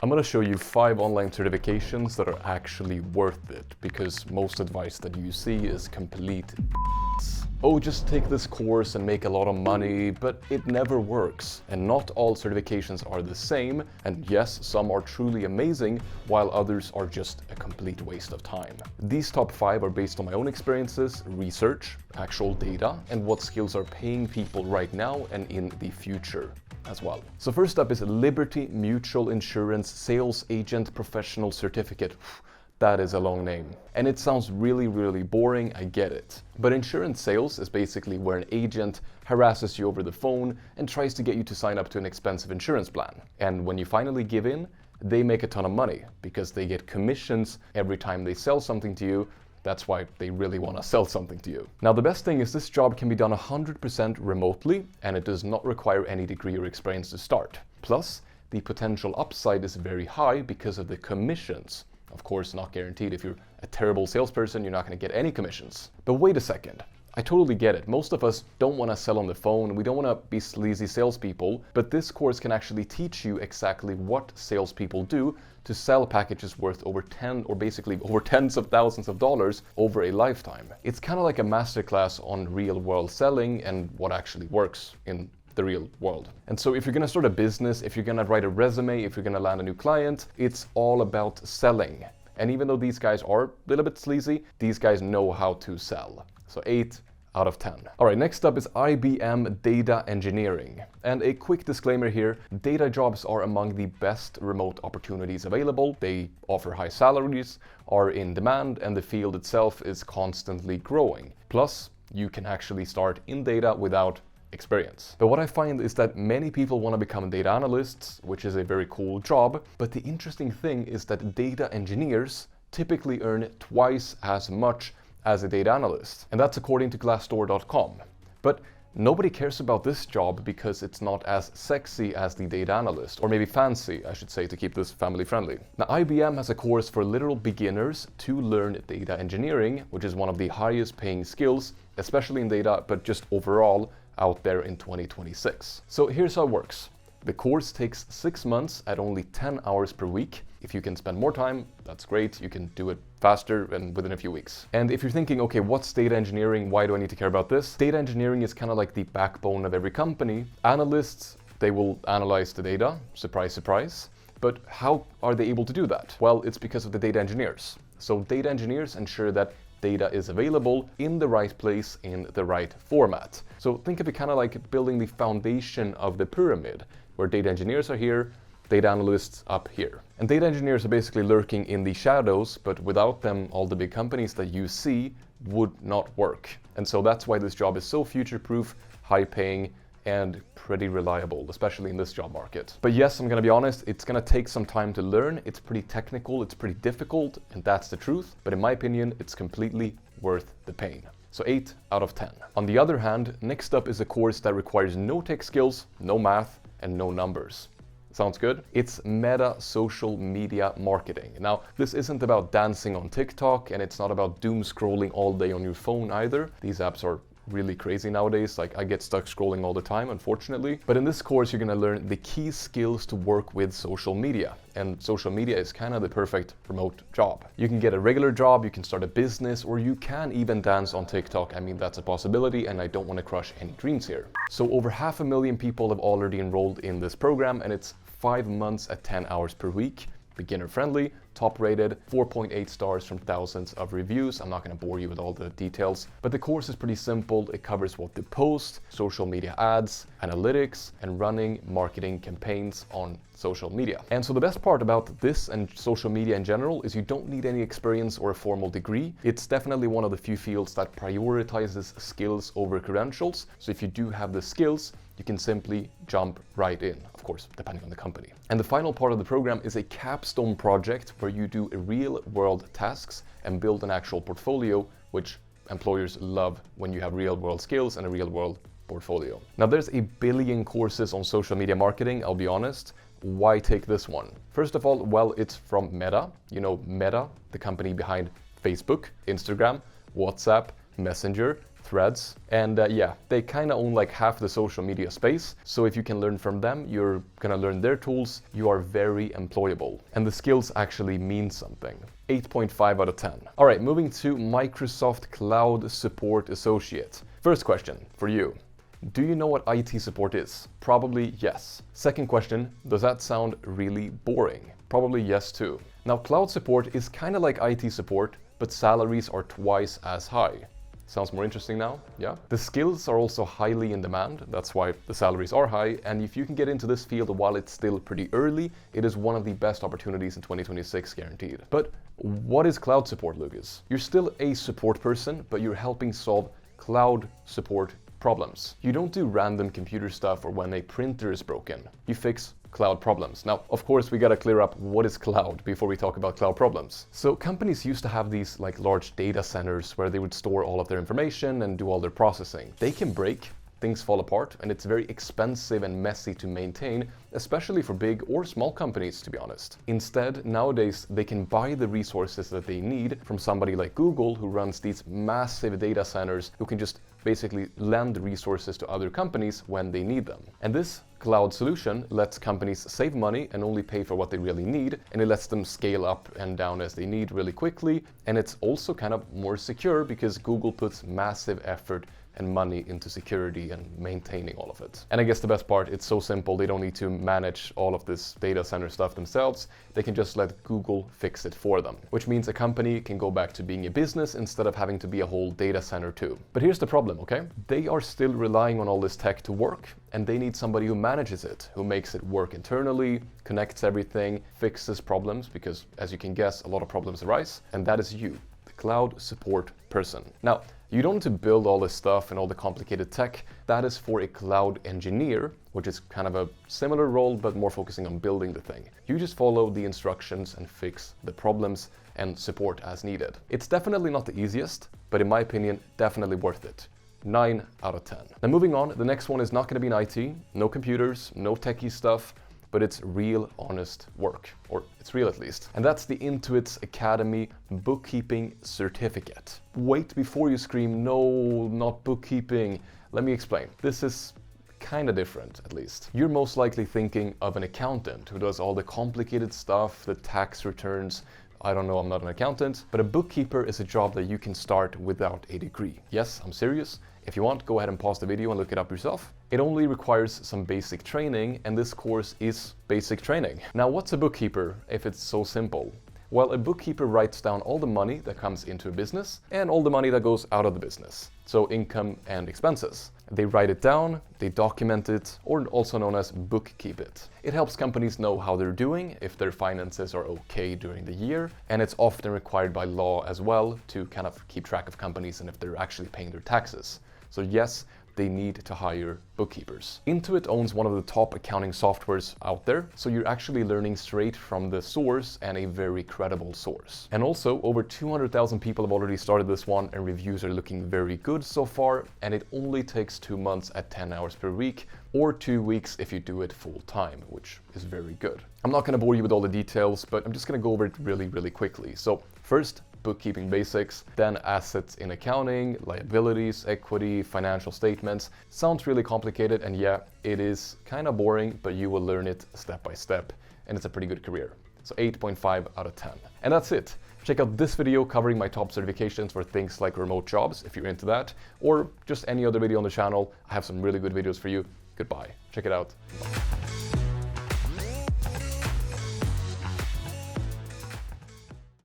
I'm going to show you 5 online certifications that are actually worth it, because most advice that you see is complete oh, just take this course and make a lot of money, but it never works. And not all certifications are the same, and yes, some are truly amazing, while others are just a complete waste of time. These top 5 are based on my own experiences, research, actual data, and what skills are paying people right now and in the future as well. So first up is Liberty Mutual Insurance Sales Agent Professional Certificate. That is a long name. And it sounds really boring, I get it. But insurance sales is basically where an agent harasses you over the phone and tries to get you to sign up to an expensive insurance plan. And when you finally give in, they make a ton of money because they get commissions every time they sell something to you. That's why they really want to sell something to you. Now, the best thing is this job can be done 100% remotely, and it does not require any degree or experience to start. Plus, the potential upside is very high because of the commissions. Of course, not guaranteed. If you're a terrible salesperson, you're not going to get any commissions. But wait a second. I totally get it. Most of us don't want to sell on the phone. We don't want to be sleazy salespeople. But this course can actually teach you exactly what salespeople do to sell packages worth over tens of thousands of dollars over a lifetime. It's kind of like a masterclass on real-world selling and what actually works in the real world. And so if you're gonna start a business, if you're gonna write a resume, if you're gonna land a new client, it's all about selling. And even though these guys are a little bit sleazy, these guys know how to sell. So 8 out of 10. All right, next up is IBM Data Engineering. And a quick disclaimer here, data jobs are among the best remote opportunities available. They offer high salaries, are in demand, and the field itself is constantly growing. Plus, you can actually start in data without experience. But what I find is that many people want to become data analysts, which is a very cool job. But the interesting thing is that data engineers typically earn twice as much as a data analyst. And that's according to Glassdoor.com. But nobody cares about this job because it's not as sexy as the data analyst, or maybe fancy, I should say, to keep this family friendly. Now, IBM has a course for literal beginners to learn data engineering, which is one of the highest paying skills, especially in data, but just overall out there in 2026. So here's how it works. The course takes 6 months at only 10 hours per week. If you can spend more time, that's great. You can do it faster and within a few weeks. And if you're thinking, okay, what's data engineering? Why do I need to care about this? Data engineering is kind of like the backbone of every company. Analysts, they will analyze the data, surprise, surprise. But how are they able to do that? Well, it's because of the data engineers. So data engineers ensure that data is available in the right place in the right format. So think of it kind of like building the foundation of the pyramid, where data engineers are here, data analysts up here. And data engineers are basically lurking in the shadows, but without them, all the big companies that you see would not work. And so that's why this job is so future-proof, high-paying, and pretty reliable, especially in this job market. But yes, I'm gonna be honest, it's gonna take some time to learn. It's pretty technical, it's pretty difficult, and that's the truth. But in my opinion, it's completely worth the pain. So 8 out of 10. On the other hand, next up is a course that requires no tech skills, no math, and no numbers. Sounds good? It's Meta Social Media Marketing. Now, this isn't about dancing on TikTok, and it's not about doom scrolling all day on your phone either. These apps are really crazy nowadays. Like, I get stuck scrolling all the time, unfortunately. But in this course, you're gonna learn the key skills to work with social media. And social media is kind of the perfect remote job. You can get a regular job, you can start a business, or you can even dance on TikTok. I mean, that's a possibility, and I don't want to crush any dreams here. So over 500,000 people have already enrolled in this program, and it's 5 months at 10 hours per week. Beginner friendly, top rated, 4.8 stars from thousands of reviews. I'm not going to bore you with all the details, but the course is pretty simple. It covers what to post, social media ads, analytics, and running marketing campaigns on social media. And so the best part about this and social media in general is you don't need any experience or a formal degree. It's definitely one of the few fields that prioritizes skills over credentials. So if you do have the skills, you can simply jump right in, of course, depending on the company. And the final part of the program is a capstone project where you do real-world tasks and build an actual portfolio, which employers love when you have real-world skills and a real-world portfolio. Now, there's a billion courses on social media marketing, I'll be honest. Why take this one? First of all, well, it's from Meta. You know, Meta, the company behind Facebook, Instagram, WhatsApp, Messenger, Threads, and yeah, they kind of own like half the social media space, so if you can learn from them, you're gonna learn their tools, you are very employable, and the skills actually mean something. 8.5 out of 10. All right, moving to Microsoft Cloud Support Associate. First question for you. Do you know what IT support is? Probably yes. Second question, does that sound really boring? Probably yes too. Now, cloud support is kind of like IT support, but salaries are twice as high. Sounds more interesting now? Yeah. The skills are also highly in demand. That's why the salaries are high. And if you can get into this field while it's still pretty early, it is one of the best opportunities in 2026 guaranteed. But what is cloud support, Lucas? You're still a support person, but you're helping solve cloud support problems. You don't do random computer stuff or when a printer is broken. You fix cloud problems. Now, of course, we gotta clear up what is cloud before we talk about cloud problems. So companies used to have these like large data centers where they would store all of their information and do all their processing. They can break, things fall apart, and it's very expensive and messy to maintain, especially for big or small companies, to be honest. Instead, nowadays, they can buy the resources that they need from somebody like Google, who runs these massive data centers, who can just basically lend resources to other companies when they need them. And this cloud solution lets companies save money and only pay for what they really need, and it lets them scale up and down as they need really quickly. And it's also kind of more secure because Google puts massive effort and money into security and maintaining all of it. And I guess the best part, it's so simple, they don't need to manage all of this data center stuff themselves. They can just let Google fix it for them, which means a company can go back to being a business instead of having to be a whole data center too. But here's the problem, okay? They are still relying on all this tech to work, and they need somebody who manages it, who makes it work internally, connects everything, fixes problems, because as you can guess, a lot of problems arise, and that is you, the cloud support person. Now, you don't need to build all this stuff and all the complicated tech. That is for a cloud engineer, which is kind of a similar role, but more focusing on building the thing. You just follow the instructions and fix the problems and support as needed. It's definitely not the easiest, but in my opinion, definitely worth it. 9 out of 10. Now moving on, the next one is not going to be in IT, no computers, no techie stuff, but it's real honest work, or it's real at least. And that's the Intuit's Academy Bookkeeping Certificate. Wait before you scream, no, not bookkeeping. Let me explain. This is kind of different, at least. You're most likely thinking of an accountant who does all the complicated stuff, the tax returns. I don't know, I'm not an accountant, but a bookkeeper is a job that you can start without a degree. Yes, I'm serious. If you want, go ahead and pause the video and look it up yourself. It only requires some basic training, and this course is basic training. Now, what's a bookkeeper if it's so simple? Well, a bookkeeper writes down all the money that comes into a business and all the money that goes out of the business. So income and expenses. They write it down, they document it, or also known as bookkeep it. It helps companies know how they're doing, if their finances are okay during the year, and it's often required by law as well to kind of keep track of companies and if they're actually paying their taxes. So yes, they need to hire bookkeepers. Intuit owns one of the top accounting softwares out there, so you're actually learning straight from the source and a very credible source. And also, over 200,000 people have already started this one, and reviews are looking very good so far, and it only takes 2 months at 10 hours per week, or 2 weeks if you do it full time, which is very good. I'm not gonna bore you with all the details, but I'm just gonna go over it really, really quickly. So first, bookkeeping basics, then assets in accounting, liabilities, equity, financial statements. Sounds really complicated, and yeah, it is kind of boring, but you will learn it step by step, and it's a pretty good career. So 8.5 out of 10. And that's it. Check out this video covering my top certifications for things like remote jobs, if you're into that, or just any other video on the channel. I have some really good videos for you. Goodbye. Check it out. Bye.